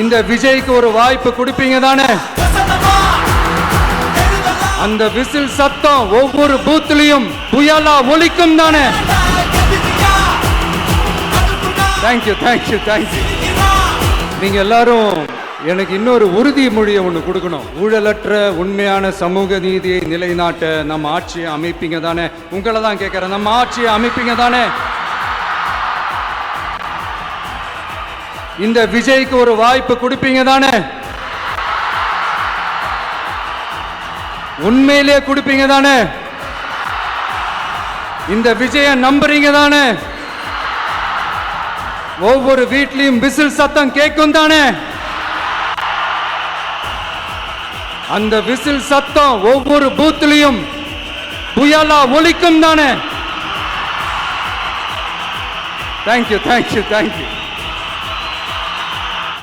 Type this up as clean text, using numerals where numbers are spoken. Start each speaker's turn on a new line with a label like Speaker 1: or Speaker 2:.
Speaker 1: இந்த விஜய்க்கு ஒரு வாய்ப்பு கொடுப்பீங்க தானே? அந்த விசில் சத்தம் ஒவ்வொரு பூத்லயும் புயலா ஒலிக்கும் தானே? Thank you thank you thank you. நீங்க எல்லாரும் எனக்கு இன்னொரு உறுதிமொழியை ஒன்று கொடுக்கணும். ஊழலற்ற உண்மையான சமூக நீதியை நிலைநாட்ட நம்ம ஆட்சியை அமைப்பீங்க தானே? உங்களை தான் கேட்கிறேன், நம்ம ஆட்சியை அமைப்பீங்க தானே? இந்த விஜய்க்கு ஒரு வாய்ப்பு கொடுப்பீங்க தானே? உண்மையிலே கொடுப்பீங்க தானே? இந்த விஜய நம்புறீங்க தானே? ஒவ்வொரு வீட்லயும் விசில் சத்தம் கேட்கும் தானே? அந்த விசில் சத்தம் ஒவ்வொரு பூத்லயும் புயலா ஒலிக்கும் தானே? Thank you thank you thank you.